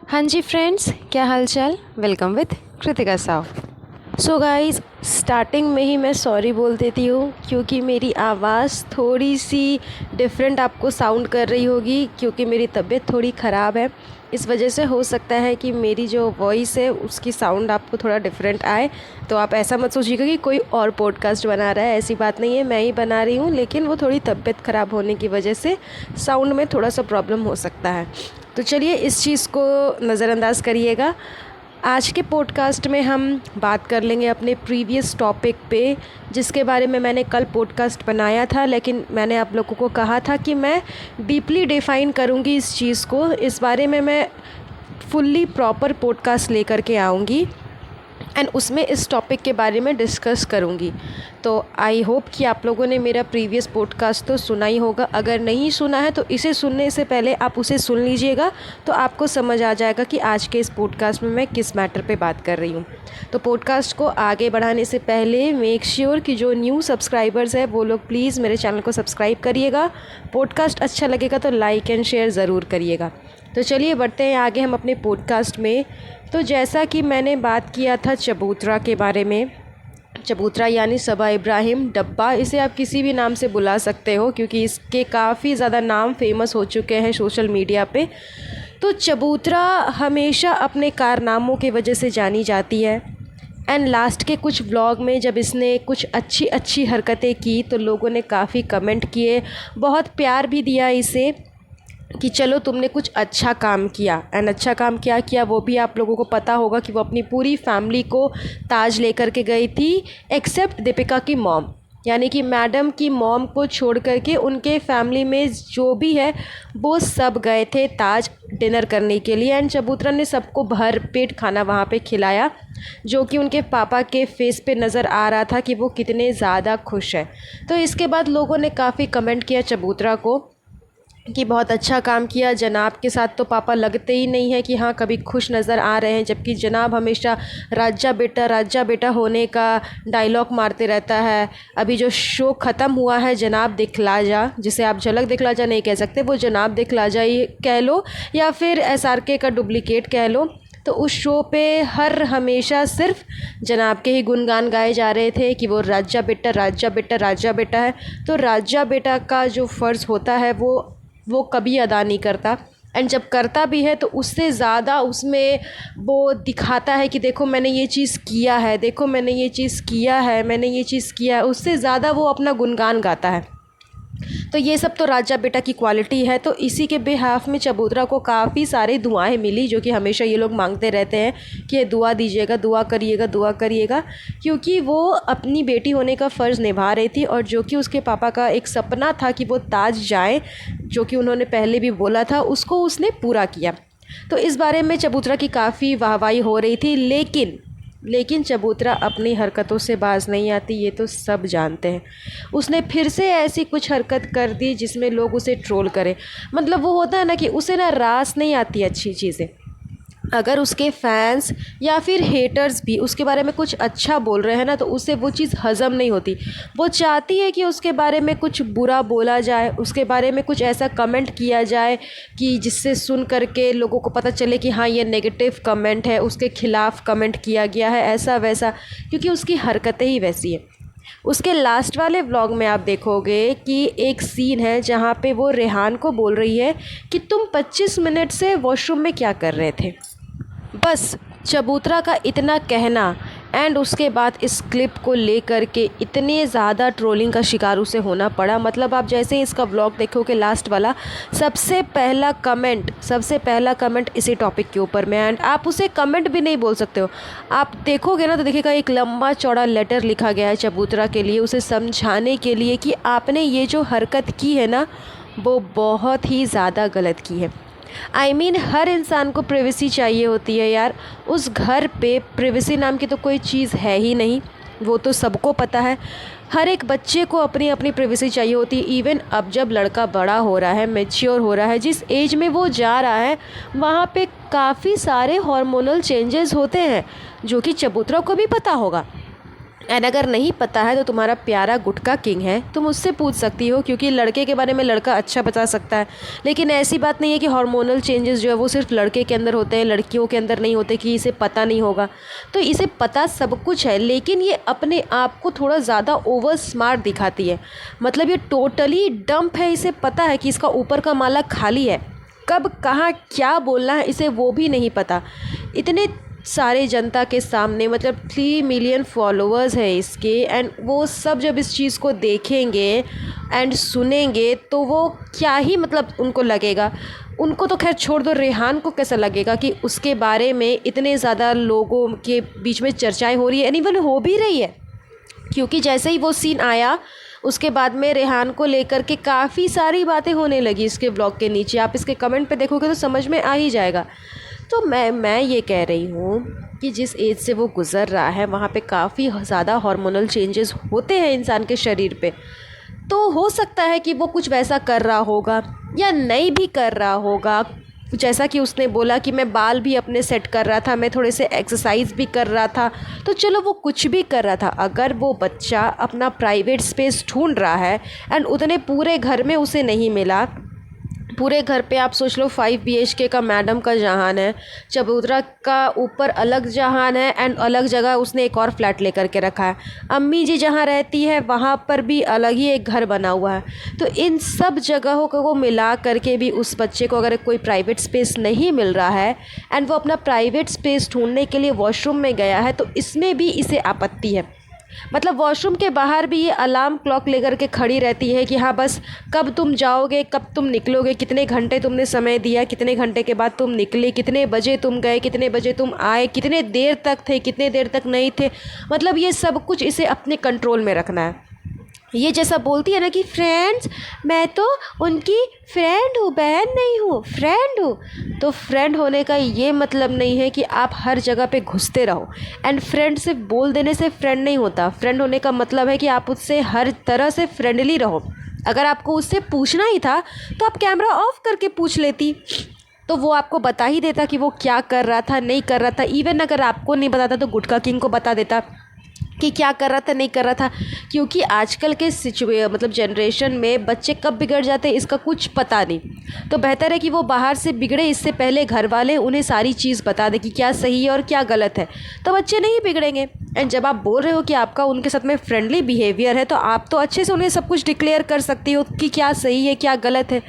हाँ जी फ्रेंड्स, क्या हाल चाल। Welcome with Kritika Sao. So guys, starting में ही मैं सॉरी बोल देती हूँ क्योंकि मेरी आवाज़ थोड़ी सी डिफरेंट आपको साउंड कर रही होगी क्योंकि मेरी तबीयत थोड़ी ख़राब है। इस वजह से हो सकता है कि मेरी जो वॉइस है उसकी साउंड आपको थोड़ा डिफरेंट आए। तो आप ऐसा मत सोचिएगा कि कोई और पॉडकास्ट बना रहा है, ऐसी बात नहीं है, मैं ही बना रही हूँ। लेकिन वो थोड़ी तबीयत ख़राब होने की वजह से साउंड में थोड़ा सा प्रॉब्लम हो सकता है। तो चलिए इस चीज़ को नज़रअंदाज करिएगा। आज के पॉडकास्ट में हम बात कर लेंगे अपने प्रीवियस टॉपिक पे, जिसके बारे में मैंने कल पॉडकास्ट बनाया था, लेकिन मैंने आप लोगों को कहा था कि मैं डीपली डिफ़ाइन करूँगी इस चीज़ को। इस बारे में मैं फुल्ली प्रॉपर पॉडकास्ट लेकर के आऊँगी एंड उसमें इस टॉपिक के बारे में डिस्कस करूँगी। तो आई होप कि आप लोगों ने मेरा प्रीवियस पॉडकास्ट तो सुना ही होगा। अगर नहीं सुना है तो इसे सुनने से पहले आप उसे सुन लीजिएगा, तो आपको समझ आ जाएगा कि आज के इस पॉडकास्ट में मैं किस मैटर पे बात कर रही हूँ। तो पॉडकास्ट को आगे बढ़ाने से पहले मेक श्योर कि जो न्यू सब्सक्राइबर्स है वो लोग प्लीज़ मेरे चैनल को सब्सक्राइब करिएगा। पॉडकास्ट अच्छा लगेगा तो लाइक एंड शेयर ज़रूर करिएगा। तो चलिए बढ़ते हैं आगे हम अपने पॉडकास्ट में। तो जैसा कि मैंने बात किया था चबूतरा के बारे में, चबूतरा यानी सबा इब्राहिम डब्बा, इसे आप किसी भी नाम से बुला सकते हो क्योंकि इसके काफ़ी ज़्यादा नाम फेमस हो चुके हैं सोशल मीडिया पे। तो चबूतरा हमेशा अपने कारनामों की वजह से जानी जाती है एंड लास्ट के कुछ व्लॉग में जब इसने कुछ अच्छी अच्छी हरकतें की तो लोगों ने काफ़ी कमेंट किए, बहुत प्यार भी दिया इसे कि चलो तुमने कुछ अच्छा काम किया। एंड अच्छा काम क्या किया वो भी आप लोगों को पता होगा कि वो अपनी पूरी फैमिली को ताज लेकर के गई थी, एक्सेप्ट दीपिका की मॉम, यानी कि मैडम की मॉम को छोड़ करके उनके फैमिली में जो भी है वो सब गए थे ताज डिनर करने के लिए। एंड चबूतरा ने सबको भर पेट खाना वहाँ पे खिलाया, जो कि उनके पापा के फेस पे नज़र आ रहा था कि वो कितने ज़्यादा खुश है। तो इसके बाद लोगों ने काफ़ी कमेंट किया चबूतरा को कि बहुत अच्छा काम किया। जनाब के साथ तो पापा लगते ही नहीं है कि हाँ कभी खुश नज़र आ रहे हैं, जबकि जनाब हमेशा राजा बेटा होने का डायलॉग मारते रहता है। अभी जो शो ख़त्म हुआ है जनाब दिखला जा, जिसे आप झलक दिखला जा नहीं कह सकते, वो जनाब दिखला जा ही कह लो या फिर SRK का डुप्लीकेट कह लो। तो उस शो पे हर हमेशा सिर्फ जनाब के ही गुणगान गाए जा रहे थे कि वो राजा बेटा है। तो राजा बेटा का जो फ़र्ज़ होता है वो कभी अदा नहीं करता। एंड जब करता भी है तो उससे ज़्यादा उसमें वो दिखाता है कि देखो मैंने ये चीज़ किया है, देखो मैंने ये चीज़ किया है, मैंने ये चीज़ किया है, उससे ज़्यादा वो अपना गुणगान गाता है। तो ये सब तो राजा बेटा की क्वालिटी है। तो इसी के बिहाफ में चबूतरा को काफ़ी सारी दुआएं मिली, जो कि हमेशा ये लोग मांगते रहते हैं कि ये दुआ दीजिएगा, दुआ करिएगा, क्योंकि वो अपनी बेटी होने का फ़र्ज़ निभा रही थी और जो कि उसके पापा का एक सपना था कि वो ताज जाए, जो कि उन्होंने पहले भी बोला था, उसको उसने पूरा किया। तो इस बारे में चबूतरा की काफ़ी वाहवाही हो रही थी, लेकिन चबूतरा अपनी हरकतों से बाज नहीं आती, ये तो सब जानते हैं। उसने फिर से ऐसी कुछ हरकत कर दी जिसमें लोग उसे ट्रोल करें। मतलब वो होता है ना कि उसे ना रास नहीं आती अच्छी चीज़ें। अगर उसके फैंस या फिर हेटर्स भी उसके बारे में कुछ अच्छा बोल रहे हैं ना, तो उसे वो चीज़ हज़म नहीं होती। वो चाहती है कि उसके बारे में कुछ बुरा बोला जाए, उसके बारे में कुछ ऐसा कमेंट किया जाए कि जिससे सुन करके लोगों को पता चले कि हाँ ये नेगेटिव कमेंट है, उसके ख़िलाफ़ कमेंट किया गया है, ऐसा वैसा, क्योंकि उसकी हरकतें ही वैसी है। उसके लास्ट वाले व्लॉग में आप देखोगे कि एक सीन है जहाँ पे वो रेहान को बोल रही है कि तुम 25 मिनट से वॉशरूम में क्या कर रहे थे। बस चबूतरा का इतना कहना एंड उसके बाद इस क्लिप को लेकर के इतने ज़्यादा ट्रोलिंग का शिकार उसे होना पड़ा। मतलब आप जैसे ही इसका व्लॉग देखोगे लास्ट वाला, सबसे पहला कमेंट इसी टॉपिक के ऊपर में, एंड आप उसे कमेंट भी नहीं बोल सकते हो। आप देखोगे ना तो देखिएगा एक लंबा चौड़ा लेटर लिखा गया है चबूतरा के लिए, उसे समझाने के लिए कि आपने ये जो हरकत की है ना वो बहुत ही ज़्यादा गलत की है। हर इंसान को प्राइवेसी चाहिए होती है यार। उस घर पे प्राइवेसी नाम की तो कोई चीज़ है ही नहीं, वो तो सबको पता है। हर एक बच्चे को अपनी अपनी प्राइवेसी चाहिए होती है। इवन अब जब लड़का बड़ा हो रहा है, मैच्योर हो रहा है, जिस एज में वो जा रहा है वहाँ पे काफ़ी सारे हार्मोनल चेंजेस होते हैं, जो कि चबूतरा को भी पता होगा। एंड अगर नहीं पता है तो तुम्हारा प्यारा गुटका किंग है, तुम उससे पूछ सकती हो, क्योंकि लड़के के बारे में लड़का अच्छा बता सकता है। लेकिन ऐसी बात नहीं है कि हार्मोनल चेंजेस जो है वो सिर्फ लड़के के अंदर होते हैं, लड़कियों के अंदर नहीं होते, कि इसे पता नहीं होगा। तो इसे पता सब कुछ है, लेकिन ये अपने आप को थोड़ा ज़्यादा ओवर स्मार्ट दिखाती है। मतलब ये टोटली डम्प है, इसे पता है कि इसका ऊपर का माला खाली है, कब कहाँ क्या बोलना है इसे वो भी नहीं पता। इतने सारे जनता के सामने, मतलब 3 मिलियन फॉलोअर्स है इसके, एंड वो सब जब इस चीज़ को देखेंगे एंड सुनेंगे तो वो क्या ही मतलब उनको लगेगा। उनको तो खैर छोड़ दो, रेहान को कैसा लगेगा कि उसके बारे में इतने ज़्यादा लोगों के बीच में चर्चाएं हो रही है, एनीवन हो भी रही है। क्योंकि जैसे ही वो सीन आया उसके बाद में रेहान को लेकर के काफ़ी सारी बातें होने लगी इसके ब्लॉग के नीचे। आप इसके कमेंट पे देखोगे तो समझ में आ ही जाएगा। तो मैं ये कह रही हूँ कि जिस एज से वो गुज़र रहा है वहाँ पे काफ़ी ज़्यादा हार्मोनल चेंजेस होते हैं इंसान के शरीर पे। तो हो सकता है कि वो कुछ वैसा कर रहा होगा या नहीं भी कर रहा होगा। जैसा कि उसने बोला कि मैं बाल भी अपने सेट कर रहा था, मैं थोड़े से एक्सरसाइज भी कर रहा था, तो चलो वो कुछ भी कर रहा था। अगर वो बच्चा अपना प्राइवेट स्पेस ढूंढ रहा है एंड उतने पूरे घर में उसे नहीं मिला, पूरे घर पे आप सोच लो 5 BHK का मैडम का जहान है, चबूतरा का ऊपर अलग जहान है एंड अलग जगह उसने एक और फ्लैट लेकर के रखा है। अम्मी जी जहाँ रहती है वहाँ पर भी अलग ही एक घर बना हुआ है। तो इन सब जगहों को मिला करके भी उस बच्चे को अगर कोई प्राइवेट स्पेस नहीं मिल रहा है एंड वो अपना प्राइवेट स्पेस ढूंढने के लिए वॉशरूम में गया है, तो इसमें भी इसे आपत्ति है। मतलब वॉशरूम के बाहर भी ये अलार्म क्लॉक लेकर के खड़ी रहती है कि हाँ बस कब तुम जाओगे, कब तुम निकलोगे, कितने घंटे तुमने समय दिया, कितने घंटे के बाद तुम निकले, कितने बजे तुम गए, कितने बजे तुम आए, कितने देर तक थे, कितने देर तक नहीं थे। मतलब ये सब कुछ इसे अपने कंट्रोल में रखना है। ये जैसा बोलती है ना कि फ्रेंड्स, मैं तो उनकी फ्रेंड हूँ, बहन नहीं हूँ, फ्रेंड हूँ। तो फ्रेंड होने का ये मतलब नहीं है कि आप हर जगह पे घुसते रहो। एंड फ्रेंड से बोल देने से फ्रेंड नहीं होता। फ्रेंड होने का मतलब है कि आप उससे हर तरह से फ्रेंडली रहो। अगर आपको उससे पूछना ही था तो आप कैमरा ऑफ करके पूछ लेती, तो वो आपको बता ही देता कि वो क्या कर रहा था, नहीं कर रहा था। इवन अगर आपको नहीं बताता तो गुटका किंग को बता देता कि क्या कर रहा था, नहीं कर रहा था। क्योंकि आजकल के मतलब जनरेशन में बच्चे कब बिगड़ जाते हैं इसका कुछ पता नहीं। तो बेहतर है कि वो बाहर से बिगड़े, इससे पहले घर वाले उन्हें सारी चीज़ बता दें कि क्या सही है और क्या गलत है, तो बच्चे नहीं बिगड़ेंगे। एंड जब आप बोल रहे हो कि आपका उनके साथ में फ्रेंडली बिहेवियर है, तो आप तो अच्छे से उन्हें सब कुछ डिक्लेयर कर सकती हो कि क्या सही है, क्या गलत है।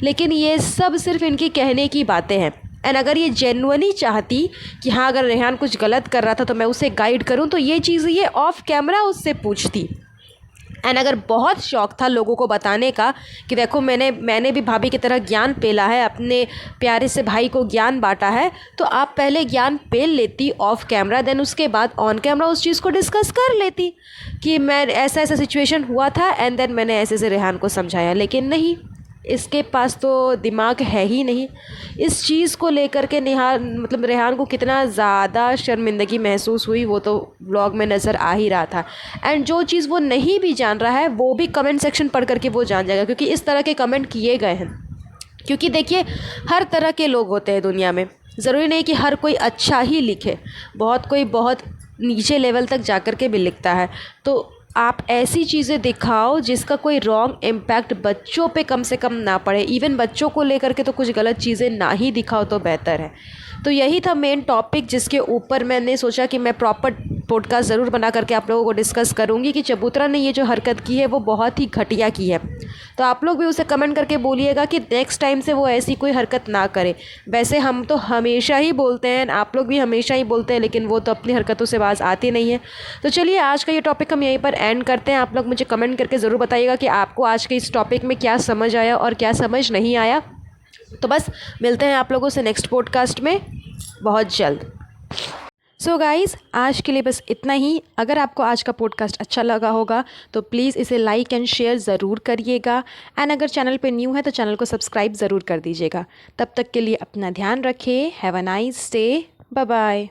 लेकिन ये सब सिर्फ इनकी कहने की बातें हैं। एंड अगर ये जेन्युइनली चाहती कि हाँ अगर रेहान कुछ गलत कर रहा था तो मैं उसे गाइड करूँ, तो ये चीज़ ये ऑफ कैमरा उससे पूछती। एंड अगर बहुत शौक था लोगों को बताने का कि देखो मैंने भी भाभी की तरह ज्ञान पेला है, अपने प्यारे से भाई को ज्ञान बांटा है, तो आप पहले ज्ञान पेल लेती ऑफ कैमरा, देन उसके बाद ऑन कैमरा उस चीज़ को डिस्कस कर लेती कि मैं ऐसा ऐसा सिचुएशन हुआ था एंड देन मैंने ऐसे से रेहान को समझाया। लेकिन नहीं, इसके पास तो दिमाग है ही नहीं। इस चीज़ को लेकर के मतलब रेहान को कितना ज़्यादा शर्मिंदगी महसूस हुई वो तो व्लॉग में नज़र आ ही रहा था। एंड जो चीज़ वो नहीं भी जान रहा है वो भी कमेंट सेक्शन पढ़ करके वो जान जाएगा, क्योंकि इस तरह के कमेंट किए गए हैं। क्योंकि देखिए, हर तरह के लोग होते हैं दुनिया में, ज़रूरी नहीं कि हर कोई अच्छा ही लिखे, कोई बहुत नीचे लेवल तक जा कर के भी लिखता है। तो आप ऐसी चीज़ें दिखाओ जिसका कोई रॉन्ग इम्पैक्ट बच्चों पे कम से कम ना पड़े। इवन बच्चों को लेकर के तो कुछ गलत चीज़ें ना ही दिखाओ तो बेहतर है। तो यही था मेन टॉपिक जिसके ऊपर मैंने सोचा कि मैं प्रॉपर पॉडकास्ट ज़रूर बना करके आप लोगों को डिस्कस करूँगी कि चबूतरा ने ये जो हरकत की है वो बहुत ही घटिया की है। तो आप लोग भी उसे कमेंट करके बोलिएगा कि नेक्स्ट टाइम से वो ऐसी कोई हरकत ना करे। वैसे हम तो हमेशा ही बोलते हैं, आप लोग भी हमेशा ही बोलते हैं, लेकिन वो तो अपनी हरकतों से बाज आती नहीं है। तो चलिए, आज का ये टॉपिक हम यहीं पर एंड करते हैं। आप लोग मुझे कमेंट करके ज़रूर बताइएगा कि आपको आज के इस टॉपिक में क्या समझ आया और क्या समझ नहीं आया। तो बस मिलते हैं आप लोगों से नेक्स्ट पॉडकास्ट में बहुत जल्द। सो गाइज़, आज के लिए बस इतना ही। अगर आपको आज का पॉडकास्ट अच्छा लगा होगा तो प्लीज़ इसे लाइक एंड शेयर ज़रूर करिएगा। एंड अगर चैनल पे न्यू है तो चैनल को सब्सक्राइब ज़रूर कर दीजिएगा। तब तक के लिए अपना ध्यान रखें। Have a nice day. Bye bye.